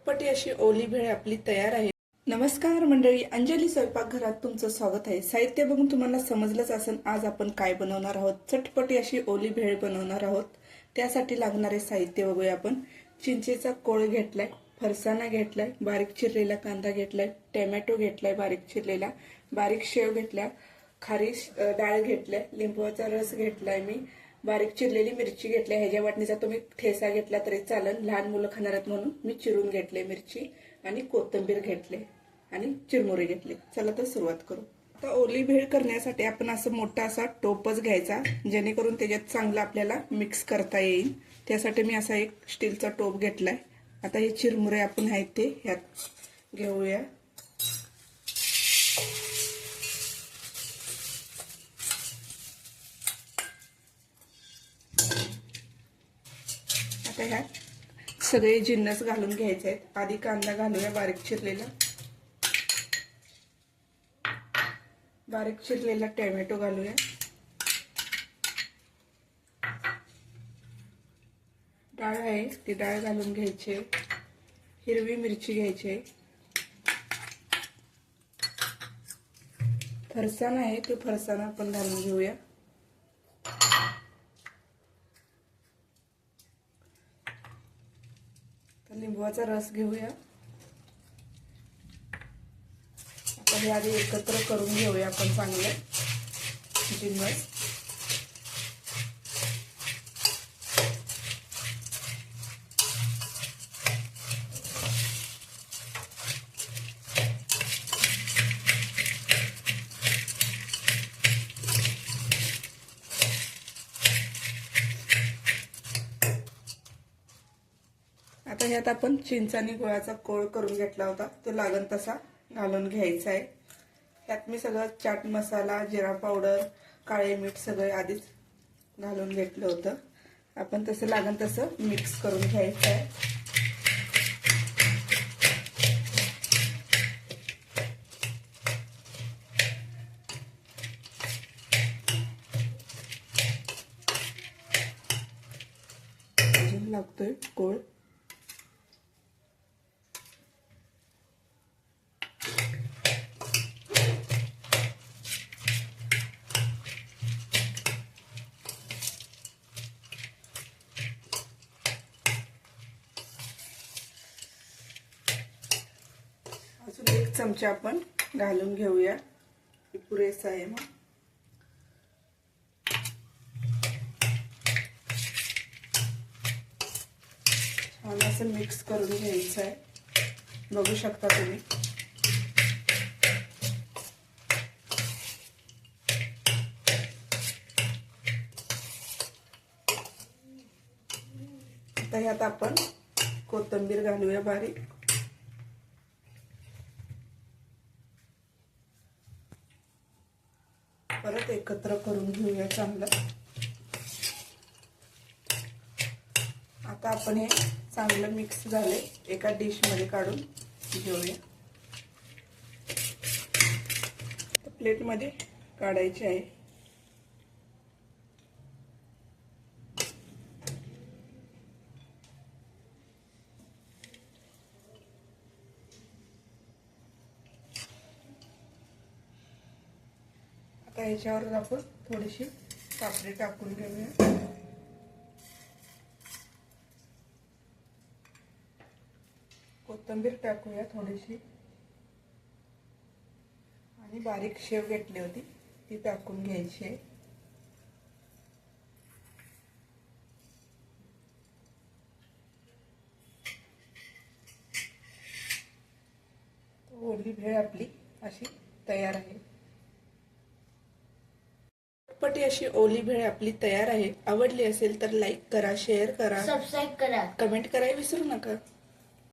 चटपटी अशी ओली भेळ आपली तयार आहे। नमस्कार मंडळी, अंजली स्वयंपाकघरात तुमचं स्वागत आहे। साहित्य बघून तुम्हाला समजलंच असेल आज आपण काय बनवणार आहोत। चटपटी अशी ओली भेळ बनवणार आहोत। त्यासाठी लागणारे साहित्य बघूया आपण। चिंचेचा कोळ घेतलाय, फरसाणा घेतलाय, बारीक चिरलेला कांदा घेतलाय, टोमॅटो घेतलाय बारीक चिरलेला, बारीक शेव घेतल्या, खारी डाळ घेतलाय, लिंबूचा रस घेतलाय मी, बारीक चिरलेली मिरची घेतली। ह्याच्या वाटणीचा तुम्ही ठेसा घेतला तरी चालेल, लहान मुलं खाणार आहेत म्हणून मी चिरून घेतले मिरची आणि कोथिंबीर घेतले आणि चिरमुरे घेतले। चला तर सुरुवात करू। आता ओली भेळ करण्यासाठी आपण असं मोठा असा टोपच घ्यायचा, जेणेकरून त्याच्यात चांगलं आपल्याला मिक्स करता येईल। त्यासाठी मी असा एक स्टीलचा टोप घेतलाय। आता हे चिरमुरे आपण आहेत ते ह्यात घेऊया। आता ह्यात सगळे जिन्नस घालून घ्यायचे आहेत। आधी कांदा घालूया बारीक चिरलेला, बारीक चिरलेला टोमॅटो घालूया, डाळ आहे ती डाळ घालून घ्यायची, हिरवी मिरची घ्यायची, फरसाण आहे तो फरसाण आपण घालून घेऊया, लिंबूचा रस घेऊया। आता हे आधी एकत्र करून घेऊया आपण चांगलं जिन्नस। आता ह्यात आपण चिंच आणि गुळाचा कोळ करून घेतला होता, तो लागण तसा घालून घ्यायचा आहे। ह्यात मी सगळं चाट मसाला, जिरा पावडर, काळे मीठ सगळं आधीच घालून घेतलं होतं। आपण तसं लागण तसं मिक्स करून घ्यायचं आहे। अजून लागतोय कोळ। अजून एक चमचा आपण घालून घेऊया, हे पुरेसा आहे। मग छान असं मिक्स करून घ्यायचं आहे, बघू शकता तुम्ही। आता ह्यात आपण कोथिंबीर घालूया बारीक, परत एकत्र करून घेऊया चांगलं। आता आपण हे चांगलं मिक्स झाले एका डिश मध्ये काढून घेऊया, प्लेट मध्ये काढायचे आहे। आता ह्याच्यावर आपण थोडीशी काकडी टाकून घेऊया, कोथिंबीर टाकूया थोडीशी आणि बारीक शेव घेतली होती ती टाकून घ्यायची आहे। ओली भेळ आपली अशी तयार आहे। चटपटी अशी ओली भेळ आपली तयार आहे। आवडली असेल तर लाईक करा, शेअर करा, सबस्क्राईब करा, कमेंट करायला विसरू नका।